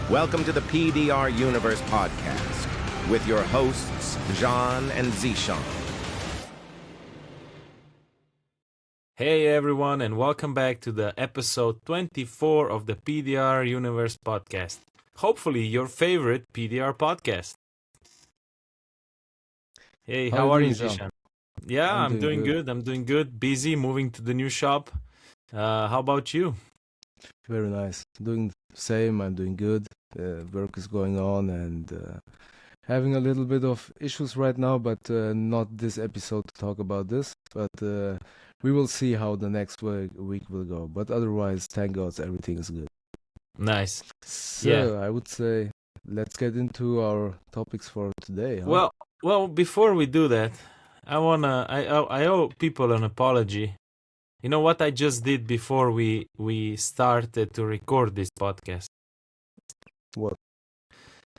Welcome to the PDR Universe Podcast with your hosts, Zan and Zeeshan. Hey everyone, and welcome back to the episode 24 of the PDR Universe Podcast. Hopefully your favorite PDR podcast. Hey, how are you, Zeeshan? Yeah, I'm doing good. I'm doing good. Busy, moving to the new shop. How about you? Very nice. Doing the same. I'm doing good. Work is going on and having a little bit of issues right now, but not this episode to talk about this. But we will see how the next week will go. But otherwise, thank God, everything is good. Nice. So Yeah. I would say let's get into our topics for today. Huh? Well, before we do that, I owe people an apology. You know what I just did before we started to record this podcast? What?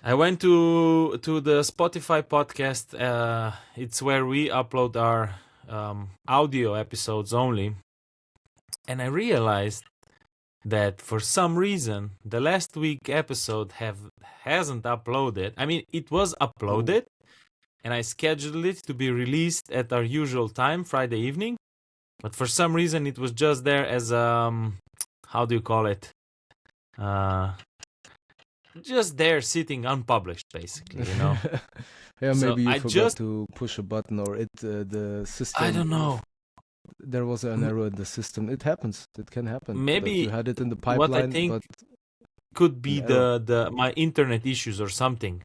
I went to the Spotify podcast. It's where we upload our audio episodes only, and I realized that for some reason the last week episode hasn't uploaded. I mean, it was uploaded, and I scheduled it to be released at our usual time, Friday evening. But for some reason, it was just there as how do you call it? Just there sitting unpublished, basically, you know. Yeah, So maybe you I forgot just- to push a button, or the system. I don't know. There was an error in the system. It happens. It can happen. Maybe that you had it in the what I pipeline, think but could be an error. the my internet issues or something,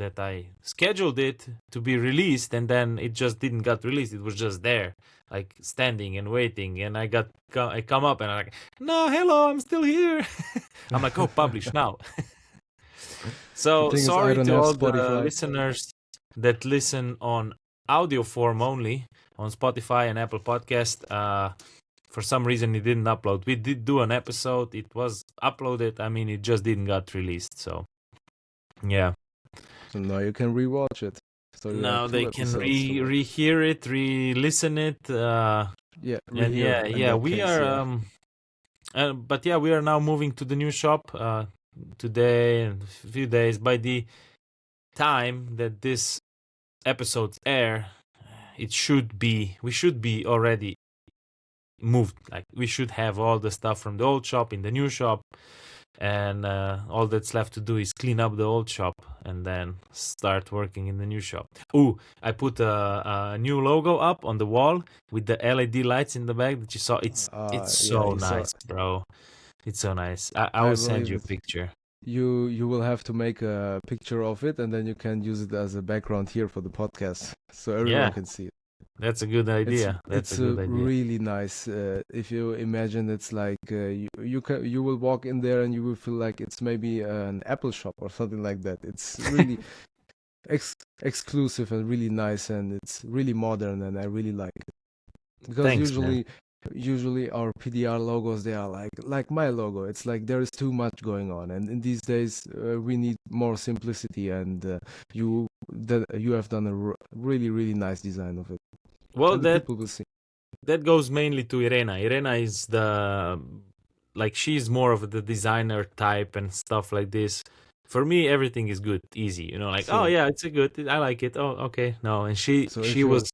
that I scheduled it to be released and then it just didn't get released. It was just there, like standing and waiting, and I come up and I'm like, no, hello, I'm still here. I'm like, oh, publish now. So The thing is, I sorry don't to have all the Spotify. listeners that listen on audio form only on Spotify and Apple Podcast. For some reason it didn't upload. We did do an episode. It was uploaded. I mean, it just didn't get released. So yeah. So now you can rewatch it. So you Now have they two can episodes to watch. rehear it, re-listen it. Yeah, And rehear in that we case, are yeah. but yeah, we are now moving to the new shop today and a few days. By the time that this episodes air, we should be already moved. Like, we should have all the stuff from the old shop in the new shop, and all that's left to do is clean up the old shop and then start working in the new shop. Ooh, I put a new logo up on the wall with the LED lights in the back that you saw. It's Yeah, so you saw nice, bro. It's so nice. I I will send believe you a it. picture. You will have to make a picture of it, and then you can use it as a background here for the podcast, so everyone Yeah, can see it. that's a good idea. That's It's a good idea. really nice. If you imagine, it's like you will walk in there and you will feel like it's maybe an Apple shop or something like that. It's really exclusive and really nice, and it's really modern, and I really like it. Because Thanks, man. usually our PDR logos, they are like my logo. It's like there is too much going on, and in these days we need more simplicity. And you have done a really nice design of it, Well, and the people will see. that goes mainly to Irena. Irena is she's more of the designer type and stuff like this. For me, everything is good, easy. You know, like, So- oh yeah, it's a good. I like it. Oh, okay, no. And she So if she you're- was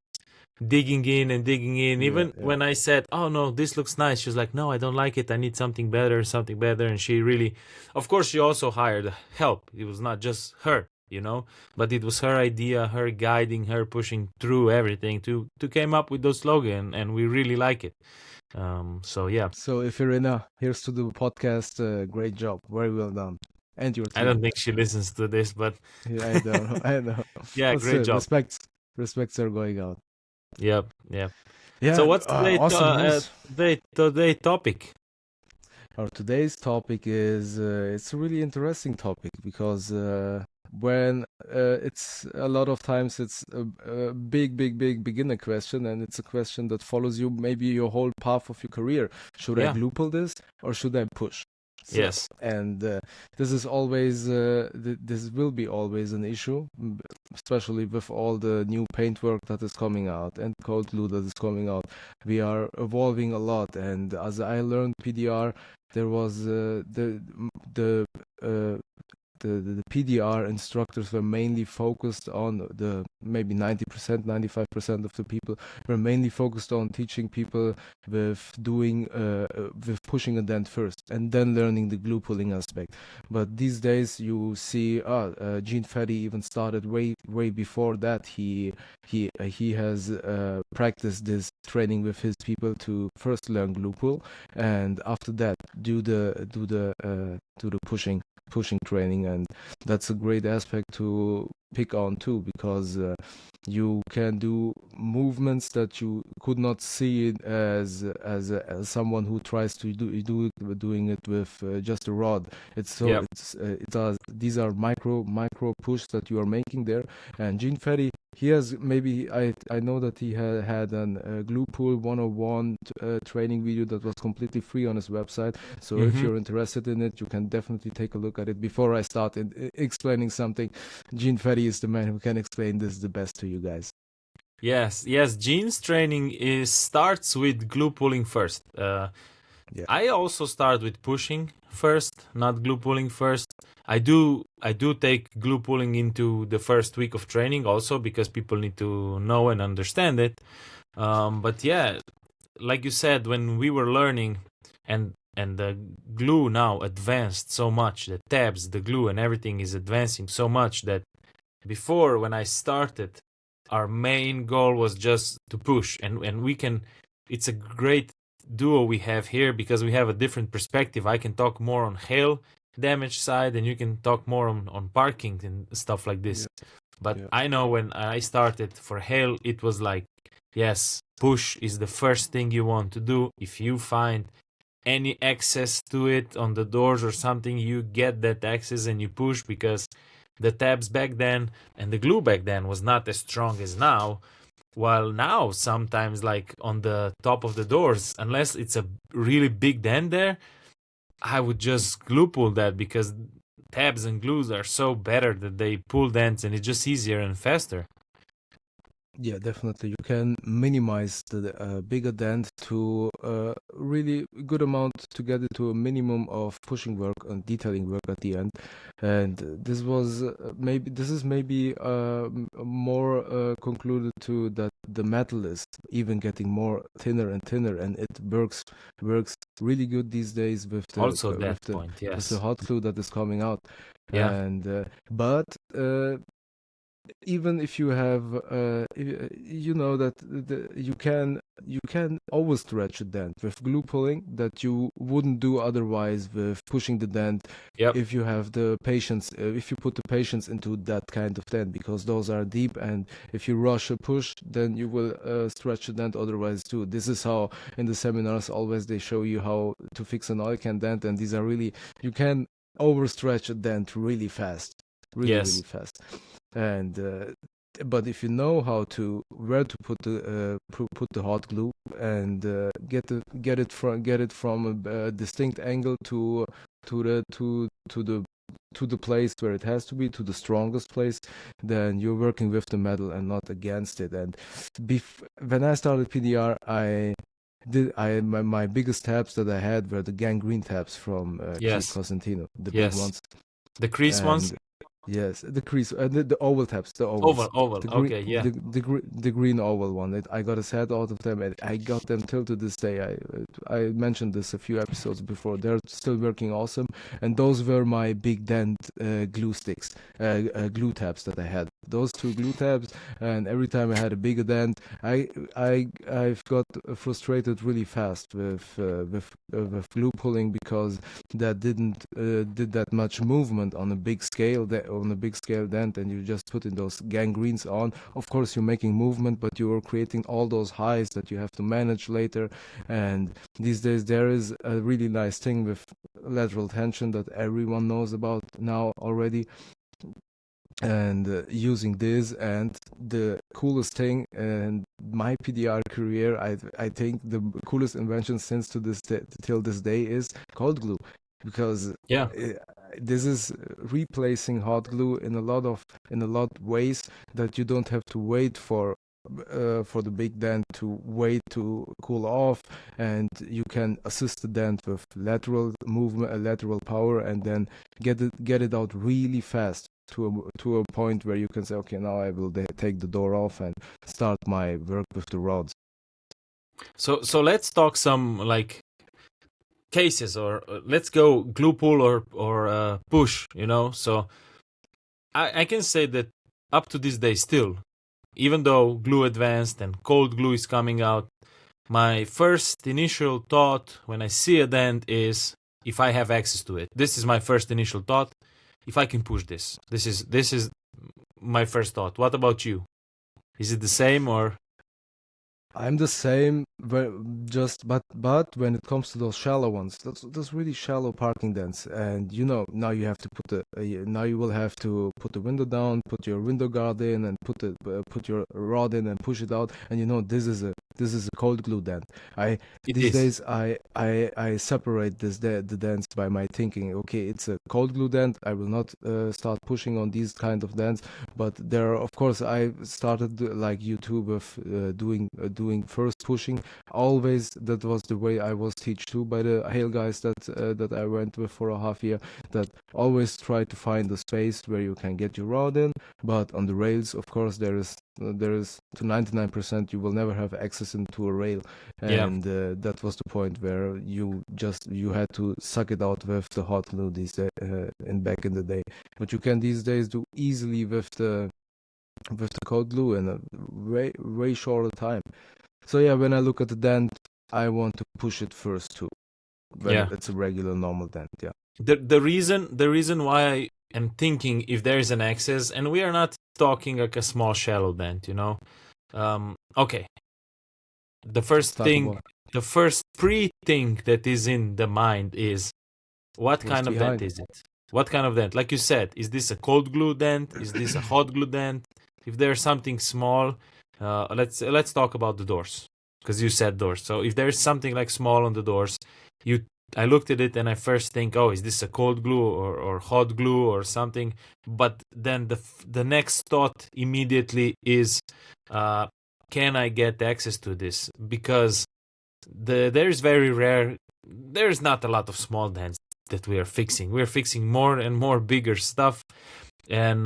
digging in and digging in. Yeah, Even yeah. when I said, oh no, this looks nice, she was like, no, I don't like it. I need something better. And she really, of course, she also hired help. It was not just her, you know, but it was her idea, her guiding, her pushing through everything to came up with those slogan, and we really like it. So yeah, So if Irina here's to the podcast, great job, very well done, and your team. I don't think she listens to this, but Yeah, I know, I know. yeah, But great still, job. respects are going out. Yep. Yeah. So what's today's awesome news. today topic? Our today's topic is it's a really interesting topic because when it's a lot of times it's a big beginner question, and it's a question that follows you maybe your whole path of your career. Should I Yeah. glue pull this or should I push? So- Yes. And this is always this will be always an issue, especially with all the new paintwork that is coming out and cold glue that is coming out. We are evolving a lot, and as I learned PDR, there was the the PDR instructors were mainly focused on the maybe 90%, 95% of the people were mainly focused on teaching people with doing with pushing a dent first and then learning the glue pulling aspect. But these days you see Gene Fetty even started way before that. He has practiced this training with his people to first learn glue pull, and after that do the pushing training. And that's a great aspect to pick on too, because you can do movements that you could not see it as someone who tries to doing it with just a rod. These are micro push that you are making there. And Gene Fetty, he has maybe I know that he had an glue pull 101 training video that was completely free on his website. So if you're interested in it, you can definitely take a look at it. Before I start explaining something, Gene Fetty is the man who can explain this the best to you guys. Yes. Gene's training starts with glue pulling first. I also start with pushing first, not glue pulling first. I do take glue pulling into the first week of training also, because people need to know and understand it. But yeah, like you said, when we were learning, and the glue now advanced so much, the tabs, the glue and everything is advancing so much, that before, when I started, our main goal was just to push, and it's a great duo we have here, because we have a different perspective. I can talk more on hail damage side, and you can talk more on parking and stuff like this. But I know when I started for hail, it was like, yes, push is the first thing you want to do. If you find any access to it on the doors or something, you get that access and you push, because the tabs back then and the glue back then was not as strong as now. While now, sometimes, like on the top of the doors, unless it's a really big dent there, I would just glue pull that, because tabs and glues are so better that they pull dents, and it's just easier and faster. Yeah, definitely. You can minimize the bigger dent to a really good amount to get it to a minimum of pushing work and detailing work at the end. And this is maybe more concluded to that the metal is even getting more thinner and thinner, and it works really good these days with the with the hot glue that is coming out. Yeah. And but even if you have you know that you can always stretch a dent with glue pulling that you wouldn't do otherwise with pushing the dent. If you have the patience, if you put the patience into that kind of dent, because those are deep, and if you rush a push, then you will stretch the dent otherwise too. This is how in the seminars always they show you how to fix an oil can dent, and these are really, you can overstretch a dent really fast, really fast. And but if you know where to put the hot glue, and get it from a distinct angle to the place where it has to be, to the strongest place, then you're working with the metal and not against it. And when I started PDR, my biggest tabs that I had were the gangrene tabs from Cosentino, the big ones, the crease ones. Yes, the crease, the oval tabs, the ovals. Oval. The green oval one. I got a set out of them, and I got them till to this day. I mentioned this a few episodes before. They're still working awesome, and those were my big dent glue sticks, glue tabs that I had. Those two glue tabs, and every time I had a bigger dent, I've got frustrated really fast with glue pulling, because that didn't did that much movement on a big scale dent, and you just putting those gangrenes on. Of course, you're making movement, but you're creating all those highs that you have to manage later. And these days there is a really nice thing with lateral tension that everyone knows about now already. And using this, and the coolest thing in my PDR career, I think the coolest invention since till this day is cold glue, because this is replacing hot glue in a lot ways, that you don't have to wait for for the big dent to wait to cool off, and you can assist the dent with lateral movement, lateral power, and then get it out really fast to a point where you can say, okay, now I will take the door off and start my work with the rods. So let's talk some like cases, or let's go glue pull or push. So I can say that up to this day still, even though glue advanced and cold glue is coming out, my first initial thought when I see a dent is if I have access to it. This is my first initial thought. If I can push this. This is my first thought. What about you? Is it the same or? I'm the same, but when it comes to those shallow ones, those really shallow parking dents, and now you have to now you will have to put the window down, put your window guard in, and put your rod in and push it out, and this is a cold glue dent. These days I separate the dents by my thinking. Okay, it's a cold glue dent. I will not start pushing on these kind of dents, but there, of course, I started like YouTube of doing first pushing. Always that was the way I was taught too by the hail guys that I went with for a half year, that always try to find a space where you can get your rod in, but on the rails, of course, there is to 99% you will never have access into a rail, and that was the point where you had to suck it out with the hot glue back in the day, but you can these days do easily with the cold glue in a way shorter time. So yeah, when I look at the dent, I want to push it first too. When it's a regular normal dent, yeah. The reason why I am thinking if there is an access, and we are not talking like a small shallow dent, okay. The first thing that is in the mind is what kind of dent is it? What kind of dent? Like you said, is this a cold glue dent? Is this a hot glue dent? If there's something small, let's talk about the doors, because you said doors. So if there's something like small on the doors, I looked at it and I first think, oh, is this a cold glue or hot glue or something? But then the next thought immediately is, can I get access to this? Because there's very rare. There's not a lot of small dents that we are fixing. We're fixing more and more bigger stuff. And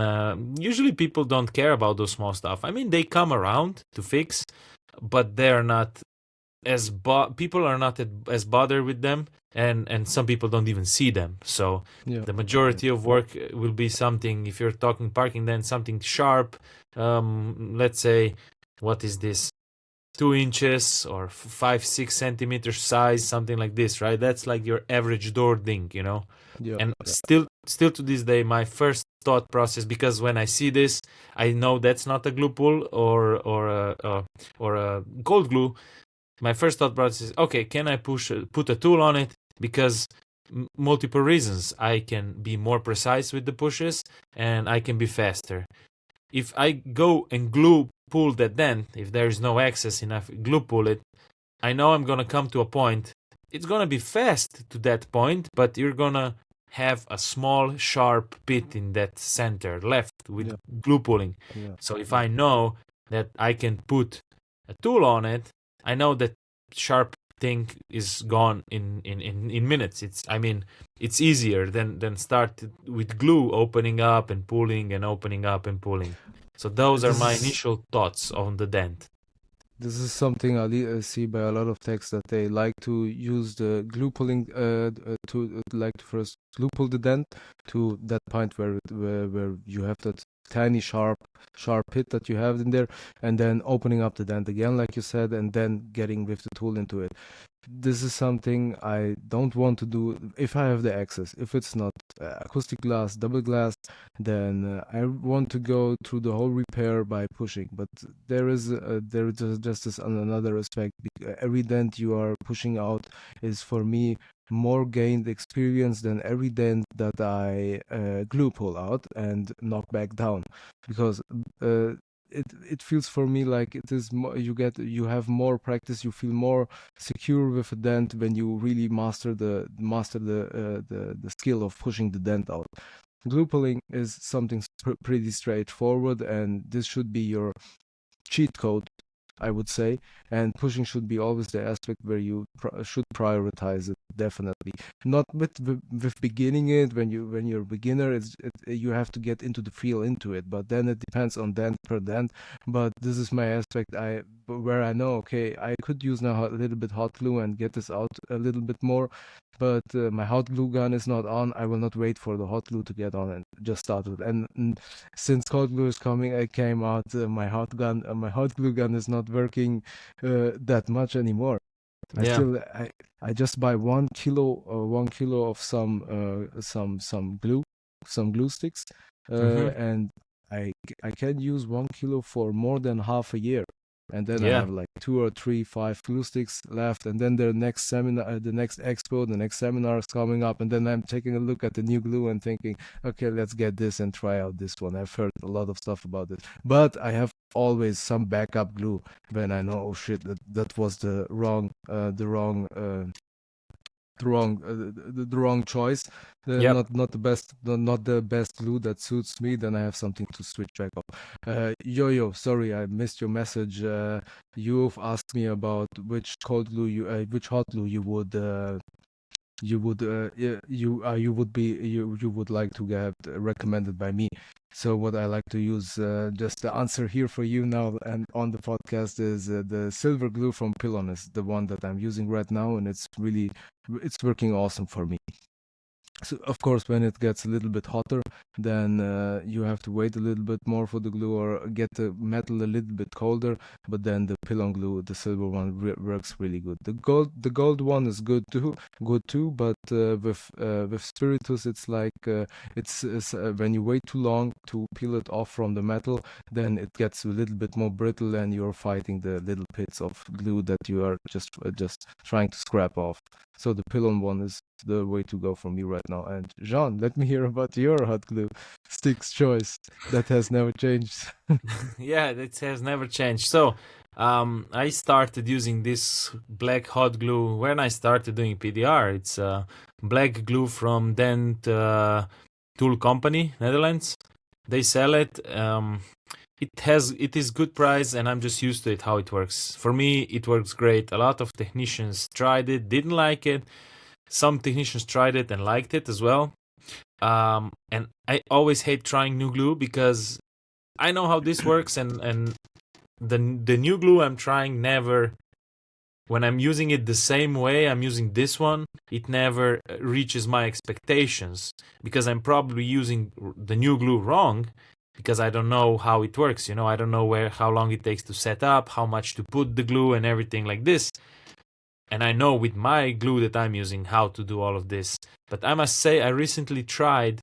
usually people don't care about those small stuff. I mean, they come around to fix, but they're not people are not as bothered with them, and some people don't even see them. So the majority of work will be something, if you're talking parking dent, something sharp. Let's say, what is this? 2 inches or 5-6 centimeters size, something like this, right? That's like your average door ding, and still to this day, my first thought process, because when I see this, I know that's not a glue pull or a cold glue. My first thought process is, okay, can I put a tool on it? Because multiple reasons. I can be more precise with the pushes and I can be faster. If I go and glue pull that dent, if there is no access enough, glue pull it, I know I'm going to come to a point. It's going to be fast to that point, but you're going to have a small sharp bit in that center left with glue pulling. So if I know that I can put a tool on it, I know that sharp thing is gone in minutes. It's easier than start with glue opening up and pulling and opening up and pulling. So those are my initial thoughts on the dent. This is something I see by a lot of techs, that they like to use the glue pulling to first glue pull the dent to that point where you have that tiny sharp hit that you have in there, and then opening up the dent again, like you said, and then getting with the tool into it. This is something I don't want to do if I have the access. If it's not acoustic glass, double glass, then I want to go through the whole repair by pushing. But there is just this another aspect. Every dent you are pushing out is, for me, more gained experience than every dent that I glue pull out and knock back down, because it feels for me like it is you have more practice, you feel more secure with a dent when you really master the skill of pushing the dent out. Glue pulling is something pretty straightforward, and this should be your cheat code, I would say, and pushing should be always the aspect where you should prioritize it, definitely. Not with beginning it when you're a beginner. You have to get into the feel into it, but then it depends on dent per dent. But this is my aspect where I know, okay, I could use now a little bit hot glue and get this out a little bit more. But my hot glue gun is not on. I will not wait for the hot glue to get on and just start it. And since hot glue is coming, I came out my hot glue gun is not working that much anymore. Yeah. I just buy 1 kilo of some glue sticks, and I can use 1 kilo for more than half a year. And then I Yeah. have like 2 or 3, 5 glue sticks left. And then the next seminar, the next expo, the next seminar is coming up. And then I'm taking a look at the new glue and thinking, okay, let's get this and try out this one. I've heard a lot of stuff about it, but I have always some backup glue when I know, oh shit, that was the wrong choice, Yep. not the best glue that suits me. Then I have something to switch back up. Yo, sorry, I missed your message. You've asked me about which hot glue you would like to get recommended by me. So what I like to use, just the answer here for you now and on the podcast, is the silver glue from Pilon, is the one that I'm using right now, and it's working awesome for me. So of course, when it gets a little bit hotter, then you have to wait a little bit more for the glue, or get the metal a little bit colder. But then the Pilon glue, the silver one, works really good. The gold one is good too. But with spiritus, it's like it's when you wait too long to peel it off from the metal, then it gets a little bit more brittle, and you're fighting the little bits of glue that you are just trying to scrap off. So the Pilon one is the way to go for me right now. And Jean, let me hear about your hot glue sticks choice that has never changed. Yeah, it has never changed. So, I started using this black hot glue when I started doing PDR. It's black glue from Dent Tool Company, Netherlands. They sell it. It is good price, and I'm just used to it, how it works. For me, it works great. A lot of technicians tried it, didn't like it. Some technicians tried it and liked it as well. And I always hate trying new glue because I know how this works, and the new glue I'm trying never, when I'm using it the same way I'm using this one, it never reaches my expectations, because I'm probably using the new glue wrong, because I don't know how it works. I don't know how long it takes to set up, how much to put the glue and everything like this. And I know with my glue that I'm using how to do all of this. But I must say, I recently tried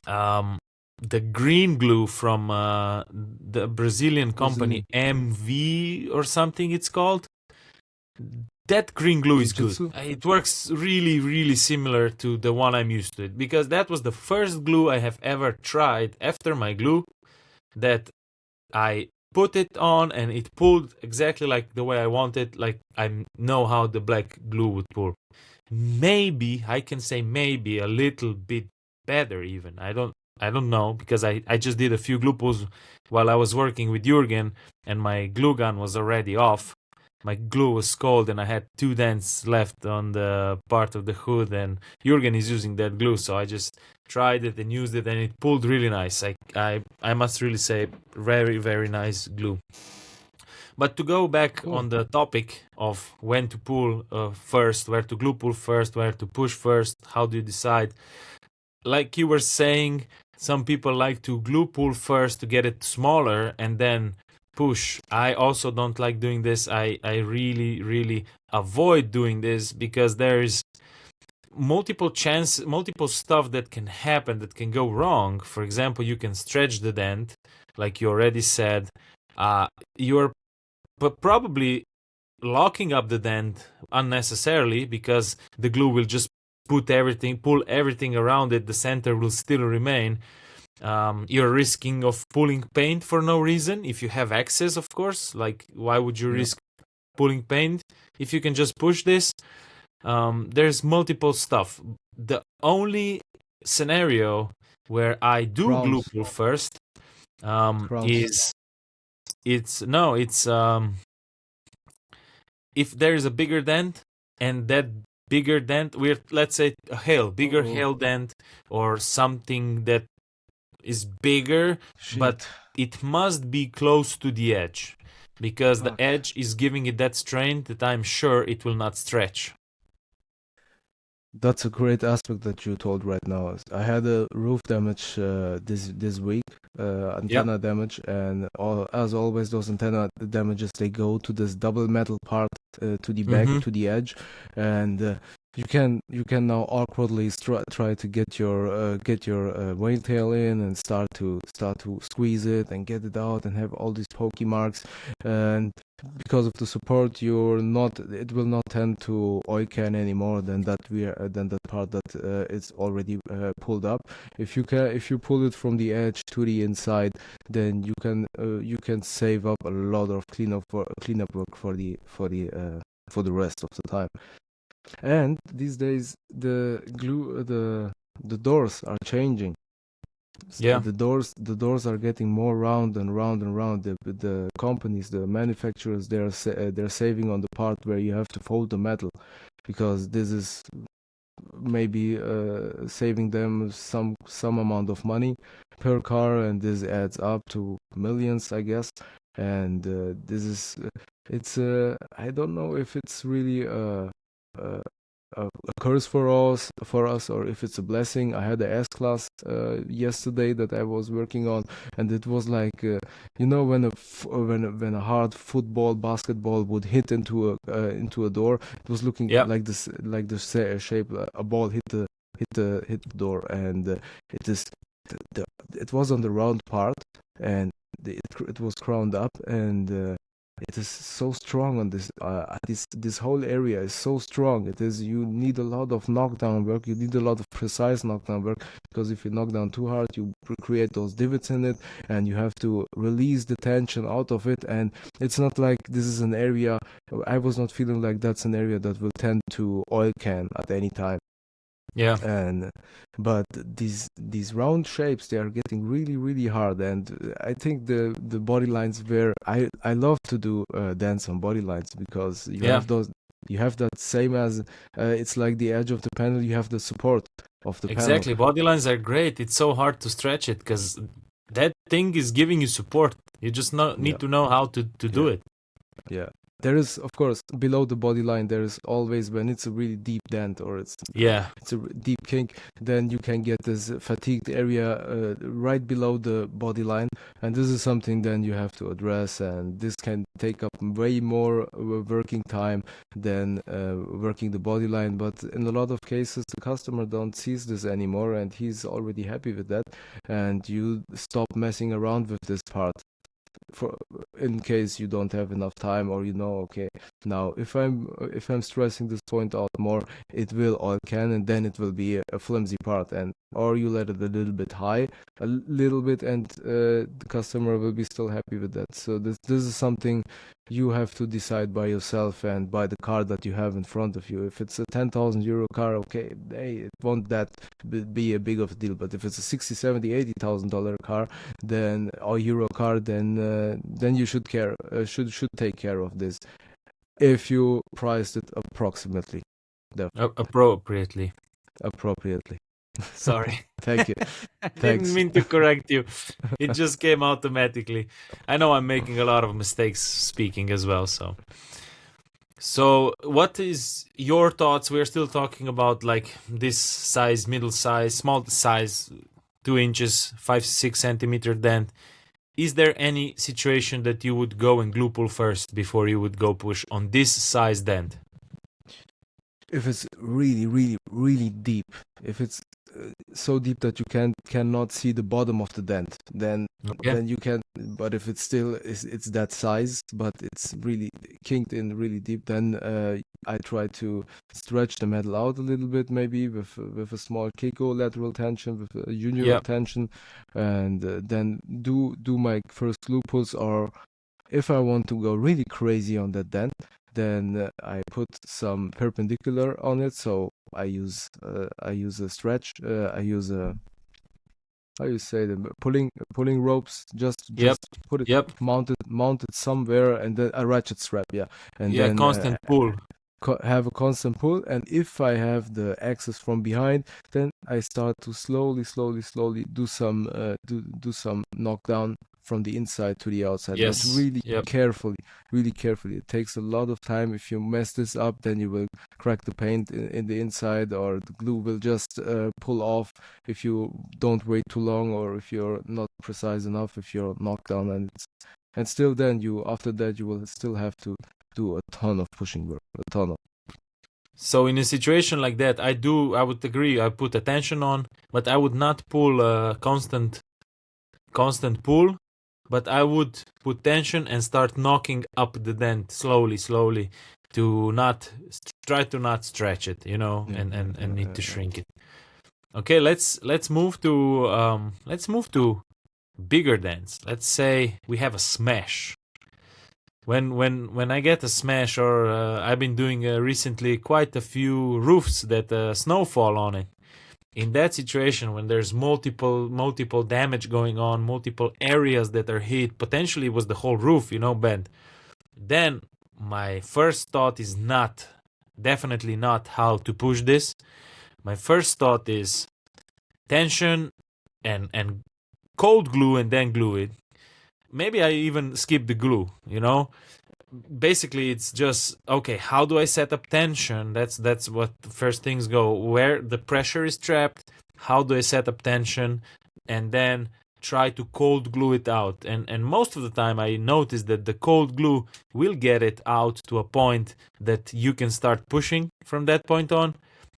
the green glue from the Brazilian company MV or something it's called. That green glue is good. It works really, really similar to the one I'm used to it, because that was the first glue I have ever tried after my glue that I put it on and it pulled exactly like the way I wanted, like I know how the black glue would pull. Maybe I can say maybe a little bit better even. I don't know, because I just did a few glue pulls while I was working with Jürgen, and my glue gun was already off. My glue was cold and I had 2 dents left on the part of the hood, and Jürgen is using that glue, so I just tried it and used it, and it pulled really nice. I must really say, very, very nice glue. But to go back on the topic of when to pull first, where to glue pull first, where to push first, how do you decide? Like you were saying, some people like to glue pull first to get it smaller and then push. I also don't like doing this. I really, really avoid doing this, because there is multiple stuff that can happen, that can go wrong. For example, you can stretch the dent, like you already said. You're probably locking up the dent unnecessarily, because the glue will just pull everything around it. The center will still remain. You're risking of pulling paint for no reason if you have access, of course. Like, why would you risk pulling paint if you can just push this? There's multiple stuff. The only scenario where I do glue pull first is it's if there is a bigger dent, and that bigger dent, let's say a bigger hail dent or something that is bigger, but Shit. it must be close to the edge, because the Fuck. edge is giving it that strain that I'm sure it will not stretch. That's a great aspect that you told right now. I had a roof damage this week, antenna damage, and as always, those antenna damages, they go to this double metal part to the back, to the edge, and you can now awkwardly try to get your whale tail in and start to squeeze it and get it out and have all these pokey marks, and because of the support, it will not tend to oil can anymore than that part that it's already pulled up. If you pull it from the edge to the inside, then you can save up a lot of cleanup work for the rest of the time. And these days the doors are changing. Yeah. The doors are getting more round and round and round. The companies, the manufacturers, they're saving on the part where you have to fold the metal, because this is maybe saving them some amount of money per car, and this adds up to millions, I guess. And this is it's I don't know if it's really a curse for us, or if it's a blessing. I had a S-Class yesterday that I was working on, and it was like when a hard basketball would hit into a door. It was looking like this, like the shape a ball hit the door, and it was on the round part, and it was crowned up, and it is so strong on this whole area is so strong. You need a lot of knockdown work. You need a lot of precise knockdown work, because if you knock down too hard, you create those divots in it, and you have to release the tension out of it. And it's not like this is an area. I was not feeling like that's an area that will tend to oil can at any time. Yeah. But these round shapes, they are getting really, really hard, and I think the body lines where I love to do dents on body lines, because you have that same as it's like the edge of the panel. You have the support of the panel. Exactly. Body lines are great. It's so hard to stretch it because that thing is giving you support. You just need to know how to do it. Yeah. There is, of course, below the body line, there is always, when it's a really deep dent or it's a deep kink, then you can get this fatigued area right below the body line, and this is something then you have to address, and this can take up way more working time than working the body line. But in a lot of cases, the customer don't sees this anymore, and he's already happy with that, and you stop messing around with this part. In case you don't have enough time, or okay, now if I'm stressing this point out more, it will oil can, and then it will be a flimsy part, and or you let it a little bit high, a little bit, and the customer will be still happy with that. So this is something you have to decide by yourself and by the car that you have in front of you. If it's a 10,000 euro car, okay, it won't that be a big of a deal. But if it's a 60, 70, 80,000 dollar car, then or euro car, then you should take care of this if you priced it approximately. Appropriately. Sorry. Thank you. I didn't mean to correct you. It just came automatically. I know I'm making a lot of mistakes speaking as well. So what is your thoughts? We're still talking about like this size, middle size, small size, 2 inches, 5-6 centimeter dent. Is there any situation that you would go and glue pull first before you would go push on this size dent? If it's really, really, really deep, if it's so deep that you cannot see the bottom of the dent, then you can. But if it's still it's that size, but it's really kinked in really deep, then I try to stretch the metal out a little bit, maybe with a small Keiko lateral tension, with a junior tension, and then do my first glue pulls. Or if I want to go really crazy on that dent, then I put some perpendicular on it. So I use a stretch. I use a how you say them, pulling ropes, just Yep. put it Yep. mounted somewhere, and then a ratchet strap, yeah, and Yeah. then Constant pull. have a constant pull. And if I have the axis from behind, then I start to slowly do some knockdown from the inside to the outside, but Yes. really Yep. carefully. It takes a lot of time. If you mess this up, then you will crack the paint in the inside, or the glue will just pull off if you don't wait too long, or if you're not precise enough, if you're knocked down. And still then after that you will still have to do a ton of pushing work, a ton of. So in a situation like that, I would agree. I put attention on, but I would not pull constant pull. But I would put tension and start knocking up the dent slowly, to try to not stretch it, and need to shrink it. Okay, let's move to bigger dents. Let's say we have a smash. When I get a smash, or I've been doing recently quite a few roofs that snowfall on it. In that situation, when there's multiple damage going on, multiple areas that are hit, potentially it was the whole roof, bent, then my first thought is definitely not how to push this. My first thought is tension and cold glue, and then glue it. Maybe I even skip the glue, Basically, it's just, okay, how do I set up tension? That's what the first things go. Where the pressure is trapped, how do I set up tension? And then try to cold glue it out. And most of the time, I notice that the cold glue will get it out to a point that you can start pushing from that point on.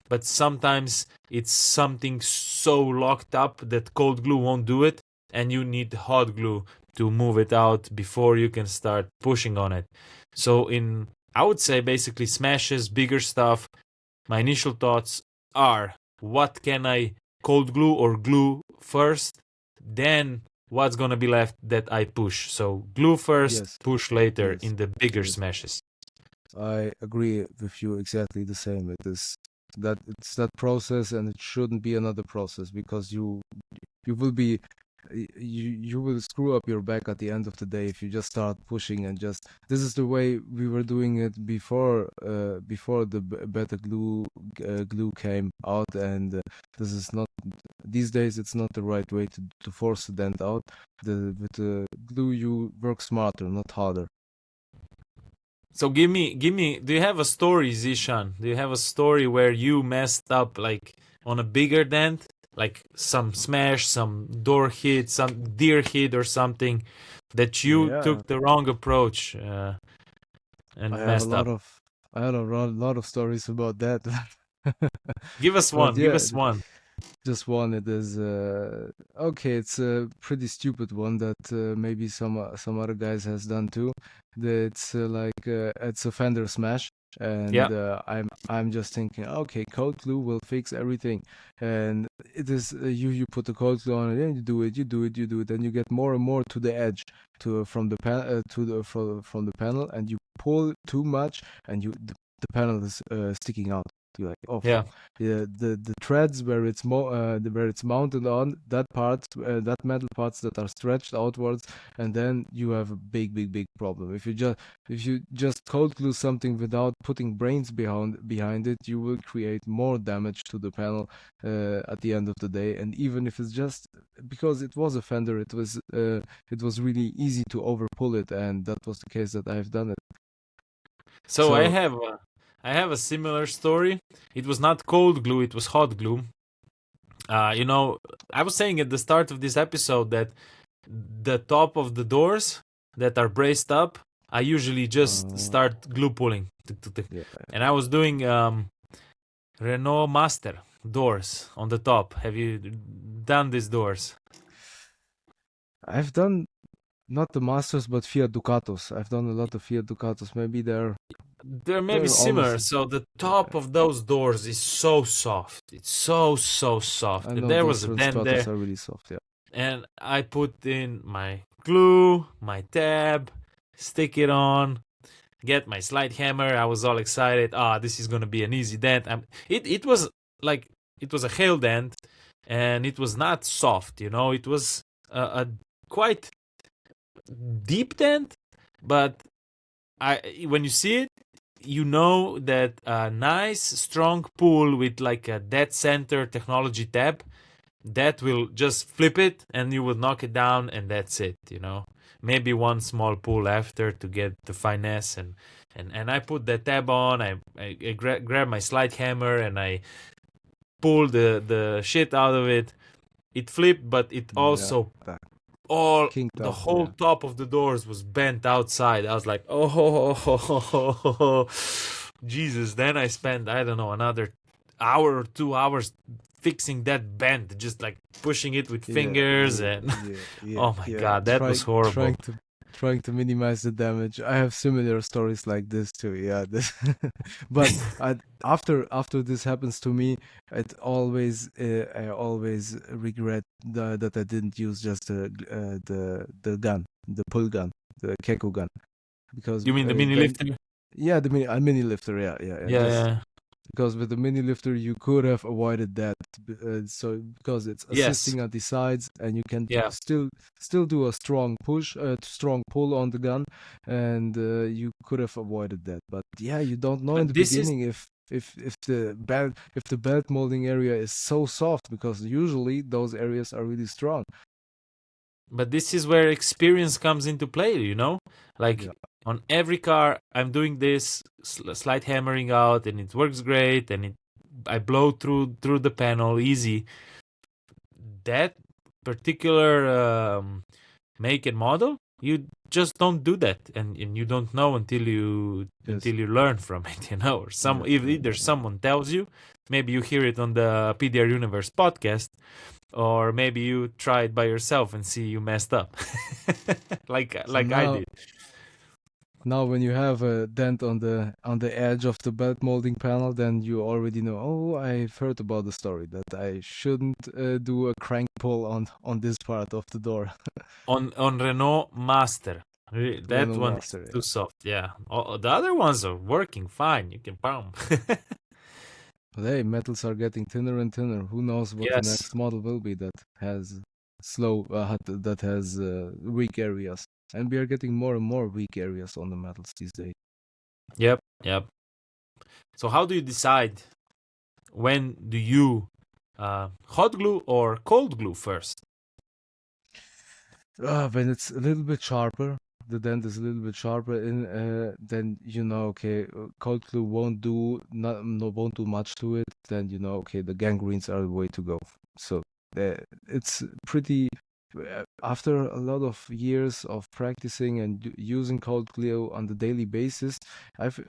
But sometimes it's something so locked up that cold glue won't do it, and you need hot glue to move it out before you can start pushing on it. So I would say basically smashes, bigger stuff, my initial thoughts are, what can I cold glue or glue first? Then what's going to be left that I push? So glue first, Yes. push later Yes. in the bigger Yes. smashes. I agree with you exactly the same. It's that process, and it shouldn't be another process, because you will screw up your back at the end of the day if you just start pushing. And just, this is the way we were doing it before the better glue came out. And this is not, these days it's not the right way to force the dent out. With the glue you work smarter, not harder. So give me, do you have a story, Zeeshan? Do you have a story where you messed up, like on a bigger dent? Like some smash, some door hit, some deer hit, or something that you took the wrong approach and messed up. I had a lot of stories about that. Give us one. Give us one. Just one. It is okay. It's a pretty stupid one that maybe some other guys has done too. It's it's a fender smash. And I'm just thinking, okay, cold glue will fix everything. And it is you put the cold glue on it, and you do it, and you get more and more to the edge, from the panel, and you pull too much, and the panel is sticking out. You're like, oh, Yeah. The threads where it's where it's mounted on, that metal parts that are stretched outwards, and then you have a big problem. If you just cold glue something without putting brains behind it, you will create more damage to the panel at the end of the day. And even if it's just because it was a fender, it was really easy to overpull it, and that was the case that I've done it. So I have a similar story. It was not cold glue, it was hot glue. I was saying at the start of this episode that the top of the doors that are braced up, I usually just start glue pulling. Yeah. And I was doing Renault Master doors on the top. Have you done these doors? I've done not the Masters, but Fiat Ducatos. I've done a lot of Fiat Ducatos. Maybe they're maybe similar. almost... So the top of those doors is so soft. It's so soft. And there was a dent there. Are really soft, yeah. And I put in my glue, my tab, stick it on, get my slide hammer. I was all excited. This is gonna be an easy dent. It was a hail dent, and it was not soft. It was a quite deep dent, but when you see it, you know that a nice strong pull with like a dead center technology tab that will just flip it and you will knock it down, and that's it. Maybe one small pull after to get the finesse, and I put the tab on. I grab my slide hammer and I pull the shit out of it. It flipped, but it also all Kinked the up, whole yeah. top of the doors was bent outside. I was like, oh, Jesus. Then I spent, I don't know, another hour or 2 hours fixing that bend, just like pushing it with fingers, and oh my God, that was horrible. Trying to minimize the damage. I have similar stories like this too. Yeah, but after this happens to me, I always regret that I didn't use just the gun, the pull gun, the Keku gun, because You mean the mini then, lifter? yeah, the mini lifter. Yeah. Yeah. Because with the mini lifter you could have avoided that, so because it's assisting at the sides, and you can Yeah. still do a strong push, strong pull on the gun, and you could have avoided that. But yeah, you don't know in the beginning if the belt molding area is so soft, because usually those areas are really strong. But this is where experience comes into play, like on every car I'm doing this slide hammering out, and it works great, and I blow through the panel easy. That particular make and model, you just don't do that, and you don't know until you learn from it, or either someone tells you, maybe you hear it on the PDR Universe podcast, or maybe you try it by yourself and see you messed up, like I did. Now, when you have a dent on the edge of the belt molding panel, then you already know. Oh, I've heard about the story that I shouldn't do a crank pull on this part of the door. on Renault Master, that Renault one Master, is too soft. Yeah, the other ones are working fine. You can palm. But hey, metals are getting thinner and thinner. Who knows what the next model will be that has weak areas, and we are getting more and more weak areas on the metals these days. Yep. So how do you decide when do you hot glue or cold glue first? When it's a little bit sharper, the dent is a little bit sharper, then okay, cold glue won't do much to it. Then okay, the gangrenes are the way to go. So it's pretty. After a lot of years of practicing and using cold glue on the daily basis, I've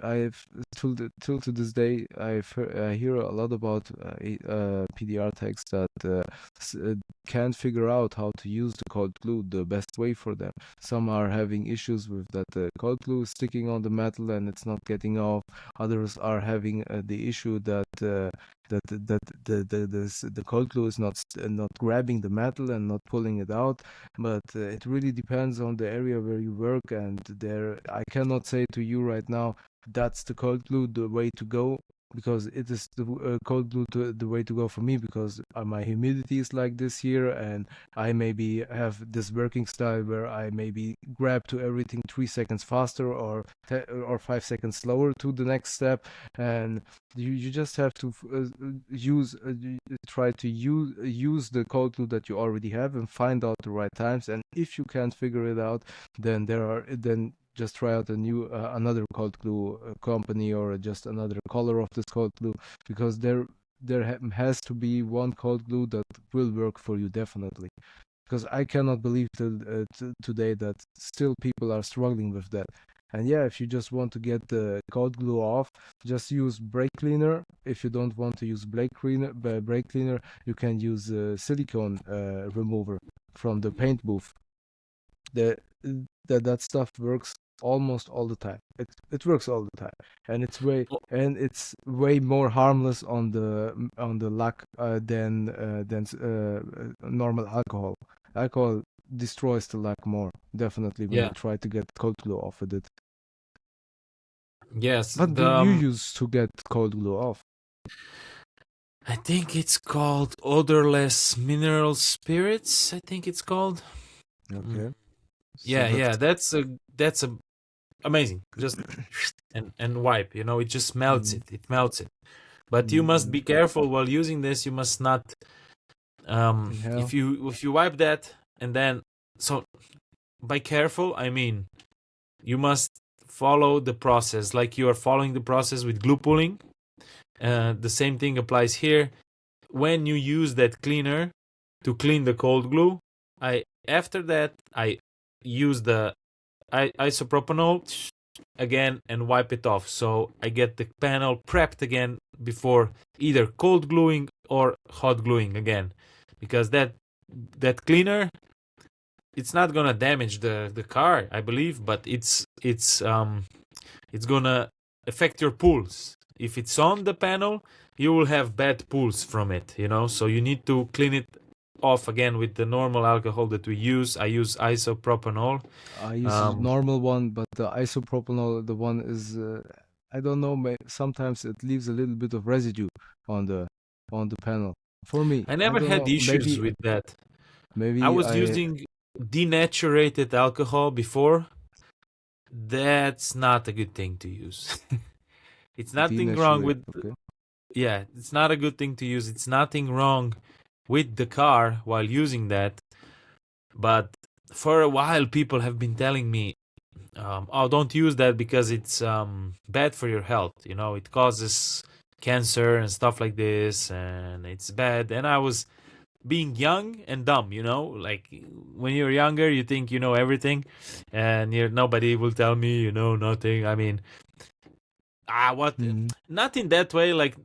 till to this day I hear a lot about PDR techs that can't figure out how to use the cold glue the best way for them. Some are having issues with that cold glue sticking on the metal and it's not getting off. Others are having the issue that the cold glue is not grabbing the metal and not pulling it out. But it really depends on the area where you work, and I cannot say to you right now that's the cold glue the way to go, because it is the cold glue the way to go for me, because my humidity is like this here, and I maybe have this working style where I maybe grab to everything 3 seconds faster or 5 seconds slower to the next step, and you just have to try to use the cold glue that you already have and find out the right times. And if you can't figure it out, then just try out another cold glue company, or just another color of this cold glue, because there has to be one cold glue that will work for you definitely. Because I cannot believe today that still people are struggling with that. And yeah, if you just want to get the cold glue off, just use brake cleaner. If you don't want to use brake cleaner, you can use silicone remover from the paint booth. That stuff works almost all the time. It works all the time, and it's way more harmless on the lac than normal alcohol. Alcohol destroys the lac more, definitely, when you try to get cold glue off with it. Yes. But do you use to get cold glue off? I think it's called odorless mineral spirits. I think it's called. Okay. Yeah. That's a amazing. Just and wipe. It just melts it. It melts it. But you must be careful while using this. You must not. If you wipe that and then by careful I mean you must follow the process like you are following the process with glue pulling. The same thing applies here. When you use that cleaner to clean the cold glue, after that I use the isopropanol again and wipe it off, so I get the panel prepped again before either cold gluing or hot gluing again, because that cleaner, it's not gonna damage the car, I believe, but it's gonna affect your pulls. If it's on the panel, you will have bad pulls from it, so you need to clean it off again with the normal alcohol that we use. I use isopropanol. I use a normal one, but the isopropanol, the one is I don't know, sometimes it leaves a little bit of residue on the panel. For me, I never had issues with that. Maybe I was using denaturated alcohol before. That's not a good thing to use. It's nothing wrong with Yeah, it's not a good thing to use. It's nothing wrong with the car while using that. But for a while people have been telling me, oh, don't use that because it's bad for your health. It causes cancer and stuff like this, and it's bad. And I was being young and dumb, like when you're younger, you think you know everything, and nobody will tell me, nothing. I mean, not in that way. Like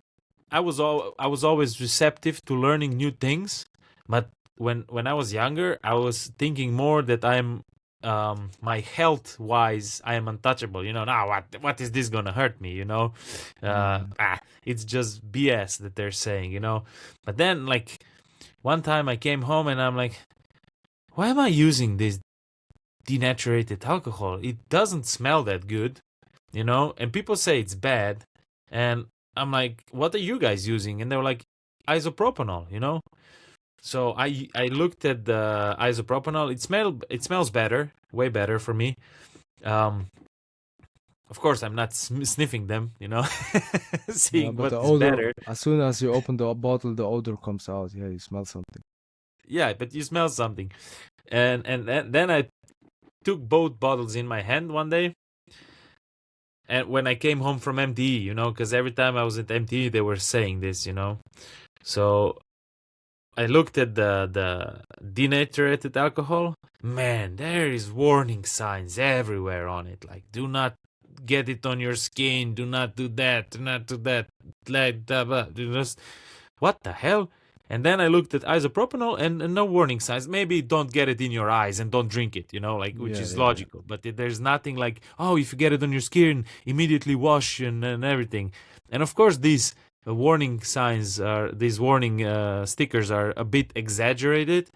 I was always receptive to learning new things, but when I was younger, I was thinking more that I'm my health wise I am untouchable. Now what is this gonna hurt me? It's just BS that they're saying. But then like one time I came home and I'm like, why am I using this denaturated alcohol? It doesn't smell that good, and people say it's bad, and I'm like, what are you guys using? And they were like, isopropanol, So I looked at the isopropanol. It smells better, way better for me. Of course, I'm not sniffing them, seeing but what the is odor, better. as soon as you open the bottle, the odor comes out. Yeah, you smell something. Yeah, but you smell something. And then I took both bottles in my hand one day. And when I came home from MTE, because every time I was at MTE, they were saying this, So I looked at the denaturated alcohol. Man, there is warning signs everywhere on it. Like, do not get it on your skin. Do not do that. Do not do that. Like, what the hell? And then I looked at isopropanol and no warning signs. Maybe don't get it in your eyes and don't drink it, which is logical. But there's nothing like, oh, if you get it on your skin, immediately wash and everything. And of course, these warning signs these warning stickers are a bit exaggerated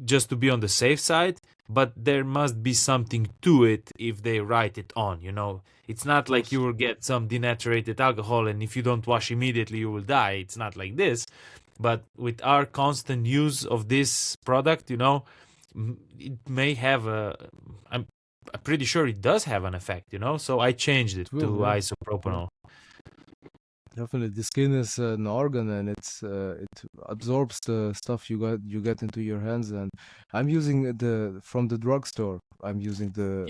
just to be on the safe side, but there must be something to it if they write it on. It's not like you will get some denaturated alcohol and if you don't wash immediately you will die. It's not like this. But with our constant use of this product, it may have I'm pretty sure it does have an effect, so I changed it to isopropanol. Definitely, the skin is an organ, and it absorbs the stuff you get into your hands. And I'm using from the drugstore. I'm using the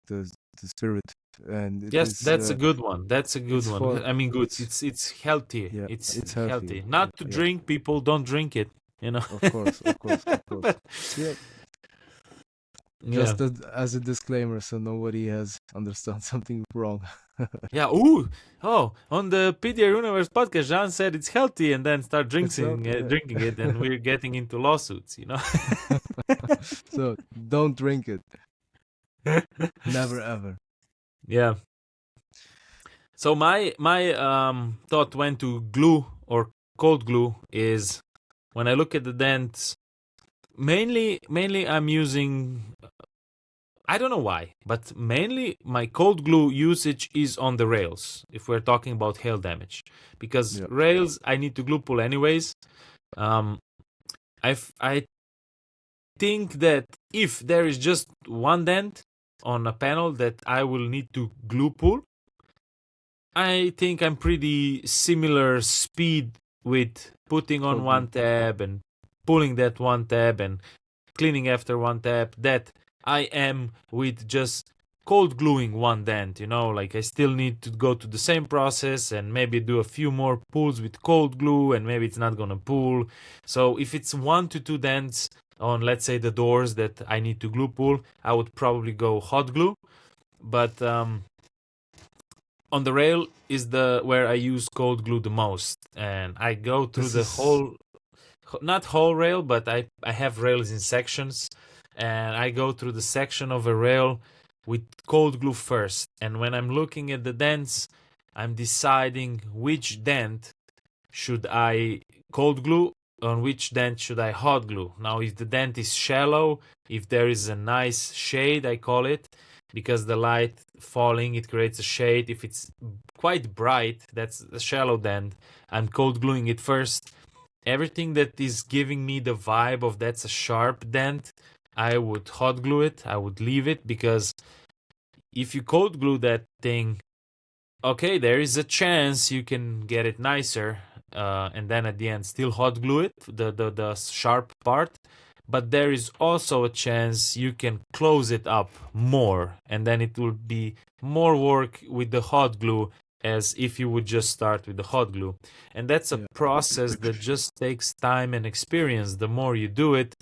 the spirit, and that's a good one. That's a good one. I mean, good. It's healthy. Yeah, it's healthy. Not to drink. People don't drink it. Of course. But, yeah. Just as a disclaimer, so nobody has understood something wrong. Yeah. On the PDR Universe podcast, Zan said it's healthy, and then start drinking it, and we're getting into lawsuits. So don't drink it. Never ever. Yeah. So my thought went to glue or cold glue is when I look at the dents. Mainly I'm using I don't know why, but mainly my cold glue usage is on the rails if we're talking about hail damage, because Yeah. rails I need to glue pull anyways. Um, I think that if there is just one dent on a panel that I will need to glue pull, I think I'm pretty similar speed with putting on Cold one glue. tab and pulling that one tab and cleaning after one tab that I am with just cold gluing one dent, like I still need to go to the same process and maybe do a few more pulls with cold glue and maybe it's not gonna pull. So if it's 1 to 2 dents on, let's say, the doors that I need to glue pull, I would probably go hot glue. But on the rail is the where I use cold glue the most, and I go through This the is whole, not whole rail, but I have rails in sections, and I go through the section of a rail with cold glue first. And when I'm looking at the dents, I'm deciding which dent should I cold glue, on which dent should I hot glue. Now, if the dent is shallow, if there is a nice shade, I call it, because the light falling, it creates a shade. If it's quite bright, that's a shallow dent, I'm cold gluing it first. Everything that is giving me the vibe of that's a sharp dent, I would hot glue it. I would leave it, because if you cold glue that thing, okay, there is a chance you can get it nicer, and then at the end still hot glue it, the sharp part. But there is also a chance you can close it up more, and then it will be more work with the hot glue as if you would just start with the hot glue. And that's a yeah. process that just takes time and experience. The more you do it,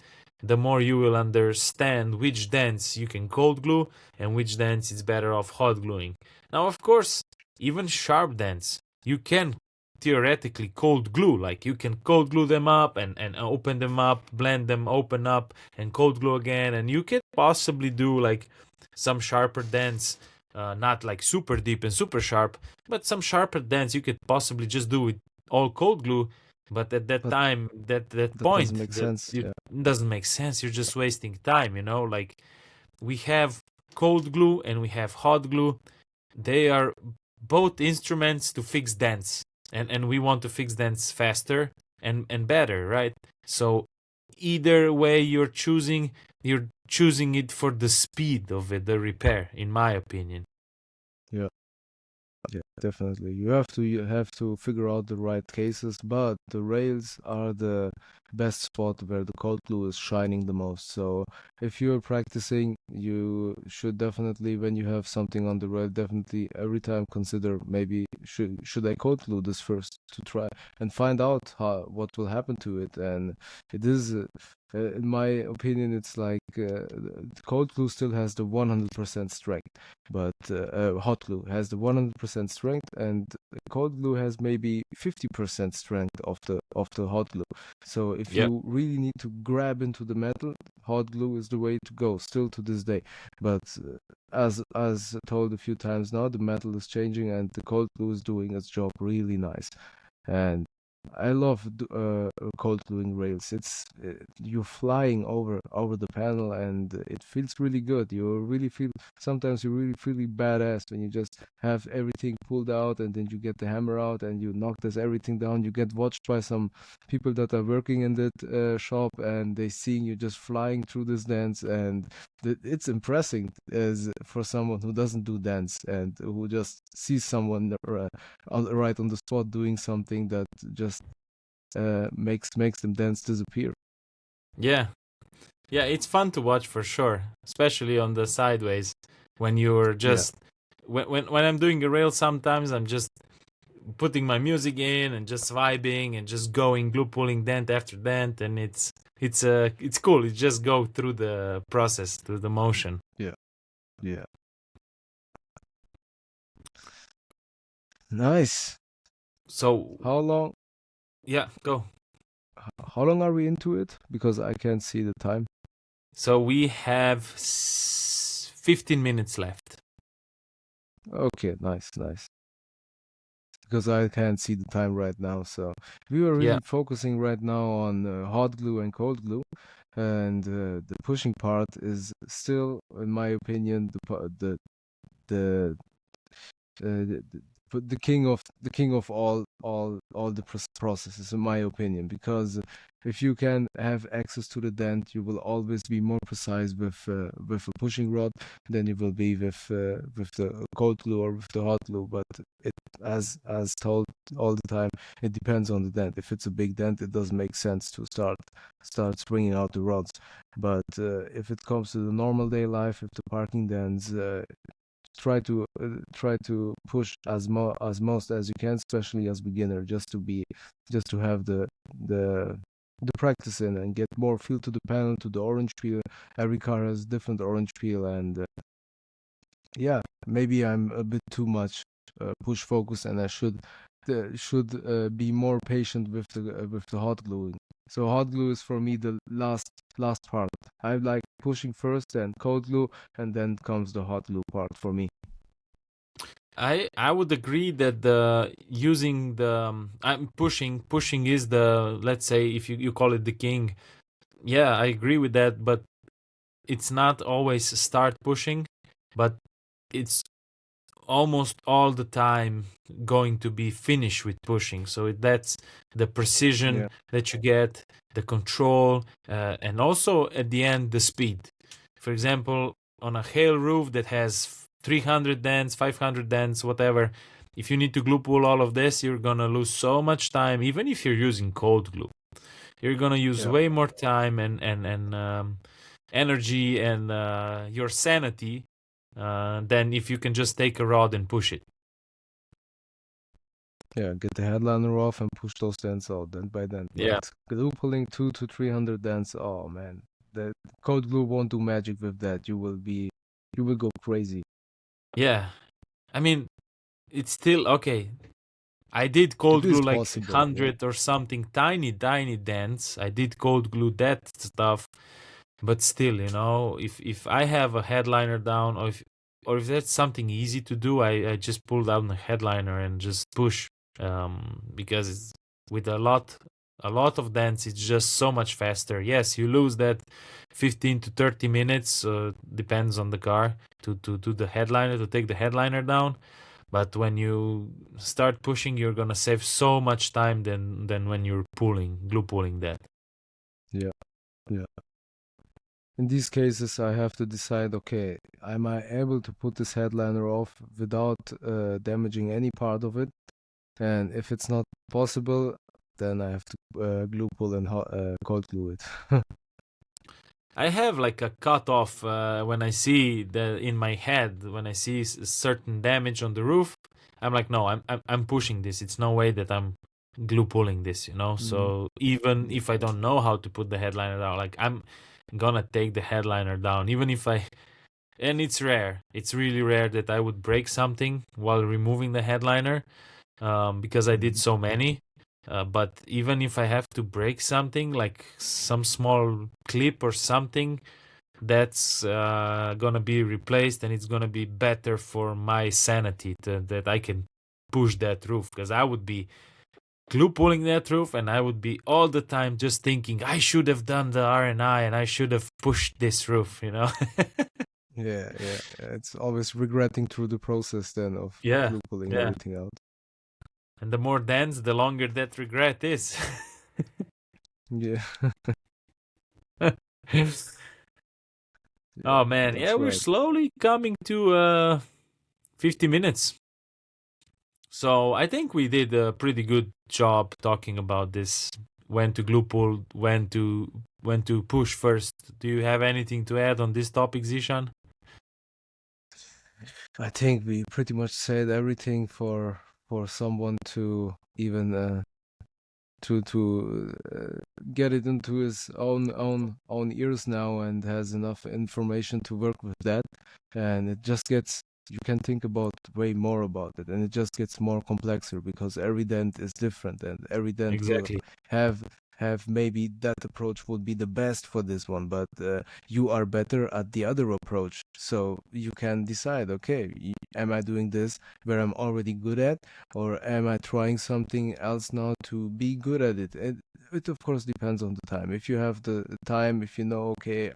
the more you will understand which dents you can cold glue and which dents it's better off hot gluing. Now, of course, even sharp dents, you can theoretically cold glue. Like, you can cold glue them up and open them up, blend them, open up, and cold glue again. And you can possibly do like some sharper dents, not like super deep and super sharp, but some sharper dents you could possibly just do with all cold glue. But at that But time, that that doesn't point, make sense. it Yeah. doesn't make sense. You're just wasting time. Like, we have cold glue and we have hot glue. They are both instruments to fix dents, and we want to fix dents faster and better, right? So either way you're choosing it for the speed of it, the repair, in my opinion. Yeah. Yeah, definitely. You have to figure out the right cases, but the rails are the best spot where the cold glue is shining the most. So if you're practicing, you should definitely, when you have something on the rail, definitely every time consider, maybe should I cold glue this first to try and find out what will happen to it. And it is in my opinion, it's like the cold glue still has the 100% strength, but hot glue has the 100% strength, and cold glue has maybe 50% strength of the hot glue. So if Yeah. you really need to grab into the metal, hot glue is the way to go, still to this day. But as told a few times now, the metal is changing, and the cold glue is doing its job really nice. And I love cold gluing rails. It's you're flying over the panel, and it feels really good. You really feel sometimes you really feel badass when you just have everything pulled out, and then you get the hammer out and you knock this everything down. You get watched by some people that are working in that shop, and they seeing you just flying through this dance, and it's impressive as for someone who doesn't do dance and who just sees someone right on the spot doing something that just makes them dance disappear. Yeah. Yeah, it's fun to watch for sure, especially on the sideways when you're Yeah, just when I'm doing a rail. Sometimes I'm just putting my music in and just vibing and just going glue pulling dent after dent, and it's cool. You just go through the process, through the motion. yeah, yeah. Nice. So How long? yeah, go. How long are we into it? Because I can't see the time. So we have 15 minutes left. Okay, nice, nice. Because I can't see the time right now. So we were Yeah. really focusing right now on hot glue and cold glue. and the pushing part is still, in my opinion, the the king of all the processes, in my opinion, because if you can have access to the dent, you will always be more precise with a pushing rod than you will be with the cold glue or with the hot glue. But it, as told all the time, it depends on the dent. If it's a big dent, it doesn't make sense to start stringing out the rods. But if it comes to the normal day life, if the parking dents, try to push as most as you can, especially as beginner, just to have the the practice in and get more feel to the panel, to the orange peel. Every car has different orange peel, and yeah, maybe I'm a bit too much push focus, and I should be more patient with the hot gluing. So hot glue is for me the last part. I like pushing first, then cold glue, and then comes the hot glue part for me. I would agree that the using the I'm pushing is the, let's say, if you call it the king. Yeah, I agree with that, but it's not always start pushing, but it's almost all the time going to be finished with pushing. So that's the precision Yeah. that you get, the control, and also at the end the speed. For example, on a hail roof that has 300 dents, 500 dents, whatever, if you need to glue pull all of this, you're gonna lose so much time. Even if you're using cold glue, you're gonna use Yeah. way more time and energy and your sanity than if you can just take a rod and push it. Yeah, get the headliner off and push those dents out dent by dent. Yeah. But glue pulling 200 to 300 dents, oh man, the cold glue won't do magic with that. You will go crazy. Yeah. I mean, it's still okay. I did It cold is glue like possible. Yeah. 100 or something tiny, tiny dents. I did cold glue that stuff, but still, if I have a headliner down, or if that's something easy to do, I just pull down the headliner and just push. Because with a lot of dents, it's just so much faster. Yes, you lose that 15 to 30 minutes, depends on the car, to do the headliner, to take the headliner down. But when you start pushing, you're gonna save so much time than when you're glue pulling that. Yeah. Yeah. In these cases, I have to decide, okay, am I able to put this headliner off without damaging any part of it? And if it's not possible, then I have to glue pull and cold glue it. I have like a cutoff when I see in my head when I see certain damage on the roof. I'm like, no, I'm pushing this. It's no way that I'm glue pulling this. So even if I don't know how to put the headliner down, like I'm gonna take the headliner down, even if and it's rare. It's really rare that I would break something while removing the headliner, because I did so many. But even if I have to break something, like some small clip or something, that's gonna be replaced, and it's gonna be better for my sanity that I can push that roof, because I would be glue pulling that roof, and I would be all the time just thinking I should have done the RNI and I should have pushed this roof. Yeah, yeah. It's always regretting through the process then of Yeah, glue pulling yeah. everything out. And the more dents, the longer that regret is. Yeah. Oh man, yeah, That's we're right. slowly coming to 50 minutes. So I think we did a pretty good job talking about this. When to glue pull, when to push first. Do you have anything to add on this topic, Zishan? I think we pretty much said everything for someone to even to get it into his own ears now, and has enough information to work with that, and it just gets, you can think about way more about it, and it just gets more complexer because every dent is different, and every dent will Exactly. have maybe that approach would be the best for this one, but you are better at the other approach, so you can decide, okay, am I doing this where I'm already good at, or am I trying something else now to be good at it? it of course depends on the time. If you have the time, if you know, okay,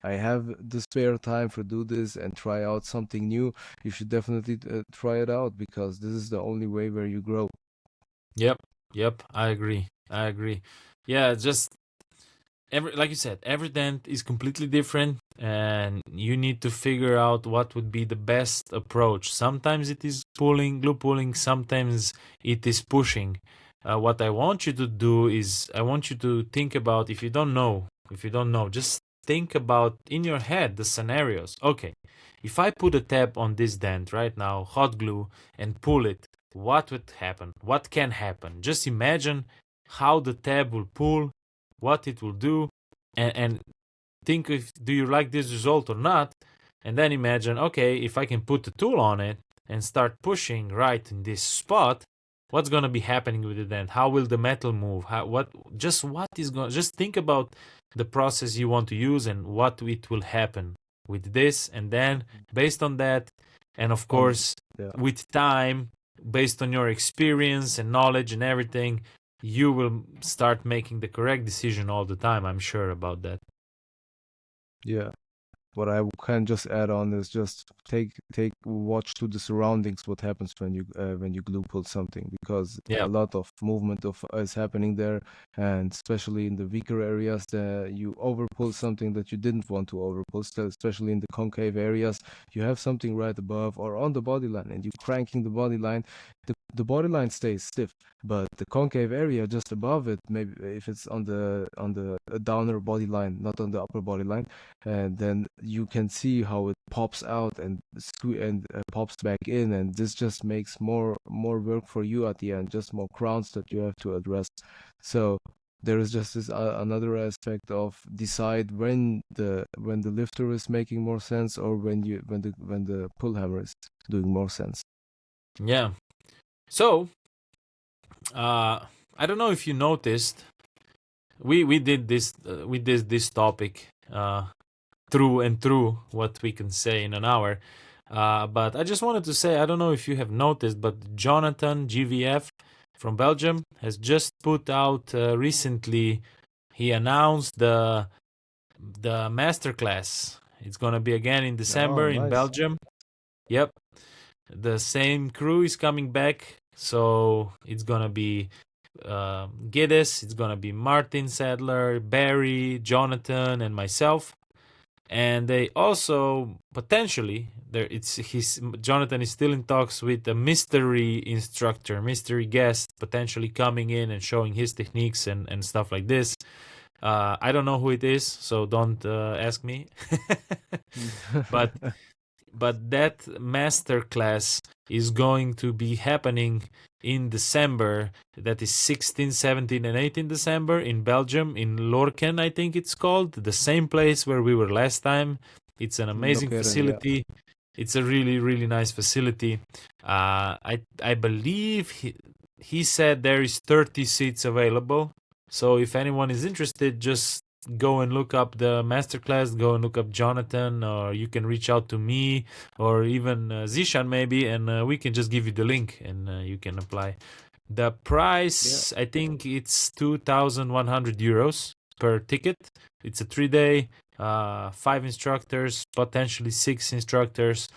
I have the spare time for do this and try out something new, you should definitely try it out, because this is the only way where you grow. Yep, I agree. Yeah, just like you said, every dent is completely different, and you need to figure out what would be the best approach. Sometimes it is glue pulling, sometimes it is pushing. What I want you to do is, I want you to think about, if you don't know, just think about in your head the scenarios. Okay, if I put a tab on this dent right now, hot glue, and pull it, what would happen? What can happen? Just imagine how the tab will pull, what it will do, and think, if do you like this result or not, and then imagine, okay, if I can put the tool on it and start pushing right in this spot, what's going to be happening with it then? How will the metal move? Just think about the process you want to use and what it will happen with this, and then based on that, and of course with time, based on your experience and knowledge and everything, you will start making the correct decision all the time. I'm sure about that. Yeah. What I can just add on is just watch to the surroundings, what happens when you glue pull something, because a lot of movement is happening there, and especially in the weaker areas, you overpull something that you didn't want to overpull. Especially in the concave areas, you have something right above or on the body line, and you cranking the body line. The body line stays stiff, but the concave area just above it, maybe if it's on the downer body line, not on the upper body line, and then you can see how it pops out and pops back in, and this just makes more work for you at the end, just more crowns that you have to address. So there is just this another aspect of decide when the lifter is making more sense, or when the pull hammer is doing more sense. Yeah. So I don't know if you noticed, we did this topic through and through, what we can say in an hour. But I just wanted to say, I don't know if you have noticed, but Jonathan GVF from Belgium has just put out recently, he announced the Masterclass. It's going to be again in December in Belgium. Yep. The same crew is coming back. So it's going to be Giddes, it's going to be Martin Sadler, Barry, Jonathan, and myself. And they also potentially Jonathan is still in talks with a mystery guest, potentially coming in and showing his techniques and stuff like this. I don't know who it is, so don't ask me. But that masterclass is going to be happening in December. That is 16, 17, and 18 December in Belgium, in Lorken, I think it's called. The same place where we were last time. It's an amazing facility. Yeah. It's a really, really nice facility. I believe he said there is 30 seats available. So if anyone is interested, just go and look up the masterclass, go and look up Jonathan, or you can reach out to me, or even Zeeshan maybe, and we can just give you the link, and you can apply. The price, I think it's 2,100 euros per ticket. It's a 3-day, 5 instructors, potentially 6 instructors.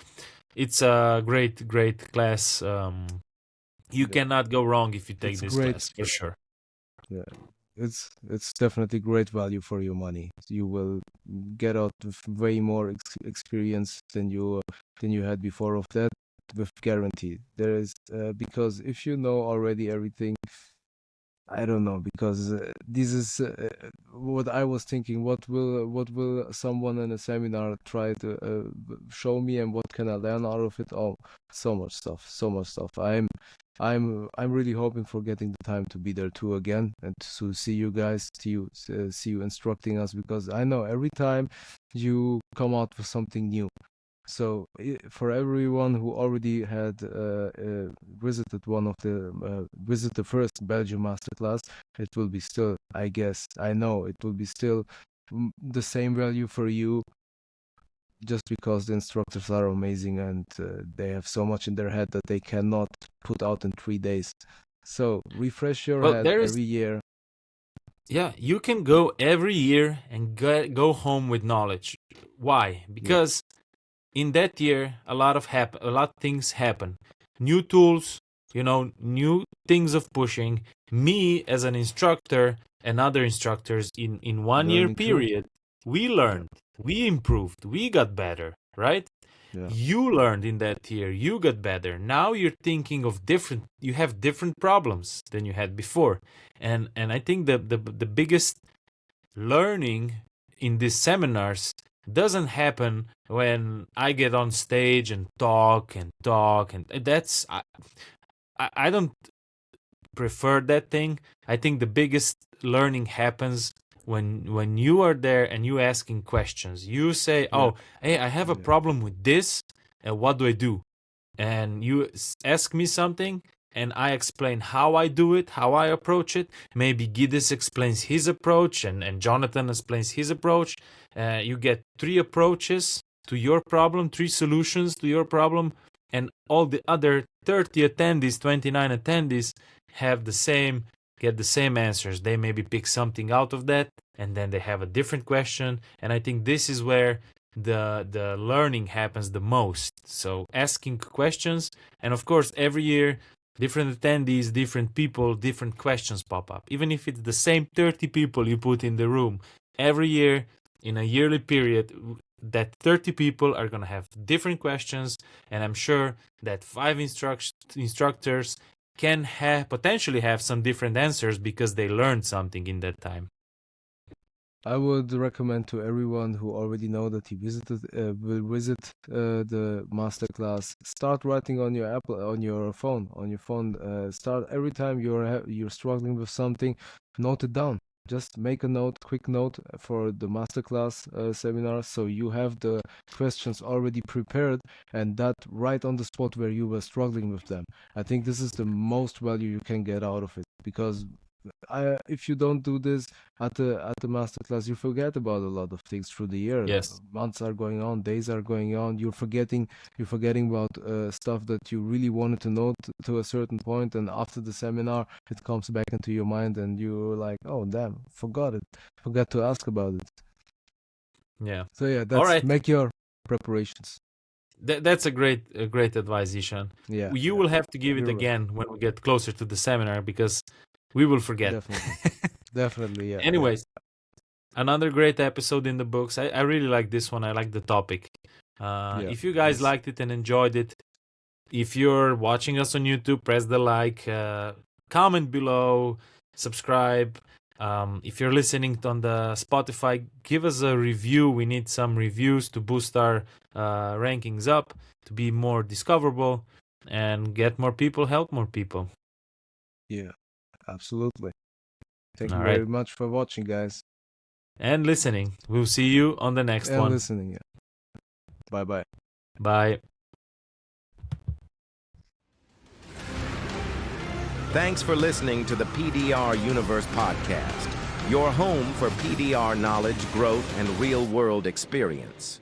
It's a great class. You cannot go wrong if you take this class, for sure. Yeah. It's definitely great value for your money. You will get out way more experience than you had before of that, with guarantee. There is because if you know already everything, I don't know, because this is what I was thinking. What will someone in a seminar try to show me, and what can I learn out of it? Oh, so much stuff. I'm really hoping for getting the time to be there too again, and to see you guys, see you instructing us, because I know every time you come out with something new. So for everyone who already had visited visit the first Belgium masterclass, it will be still, I know it will be still the same value for you, just because the instructors are amazing, and they have so much in their head that they cannot put out in 3 days. So refresh your head every year. yeah, you can go every year and go home with knowledge. Why? Because in that year, a lot of things happen. New tools, new things of pushing. Me as an instructor and other instructors in 1 year Learning too. period, we learned, we improved, we got better, right? Yeah. You learned in that year, you got better. Now you're thinking of you have different problems than you had before. And I think the biggest learning in these seminars doesn't happen when I get on stage and talk, and that's I don't prefer that thing. I think the biggest learning happens when you are there and you asking questions. You say, "Oh, hey, I have a problem with this, and what do I do?" And you ask me something, and I explain how I do it, how I approach it. Maybe Giddes explains his approach, and Jonathan explains his approach. You get 3 approaches to your problem, 3 solutions to your problem, and all the other 30 attendees, 29 attendees get the same answers. They maybe pick something out of that, and then they have a different question. And I think this is where the learning happens the most. So asking questions, and of course every year different attendees, different people, different questions pop up. Even if it's the same 30 people you put in the room, every year in a yearly period, that 30 people are going to have different questions, and I'm sure that 5 instructors can potentially have some different answers because they learned something in that time. I would recommend to everyone who already know that he will visit the masterclass. Start writing on your phone. Start every time you're struggling with something, note it down. Just make a quick note for the masterclass seminar, so you have the questions already prepared, and that right on the spot where you were struggling with them. I think this is the most value you can get out of it, because if you don't do this at the masterclass, you forget about a lot of things through the year. Yes. Months are going on, days are going on. You're forgetting about stuff that you really wanted to know to a certain point, and after the seminar, it comes back into your mind, and you're like, "Oh, damn, forgot to ask about it." Yeah. So yeah, All right. Make your preparations. That's a great advice, Zeeshan. Yeah. You will have to give it again when we get closer to the seminar, because we will forget. Definitely, yeah. Anyways, another great episode in the books. I really like this one. I like the topic. If you guys liked it and enjoyed it, if you're watching us on YouTube, press the like, comment below, subscribe. If you're listening on the Spotify, give us a review. We need some reviews to boost our rankings up, to be more discoverable, and get more people, help more people. Yeah. Absolutely. Thank you very much for watching, guys. And listening. We'll see you on the next one. And listening, yeah. Bye-bye. Bye. Thanks for listening to the PDR Universe Podcast, your home for PDR knowledge, growth, and real-world experience.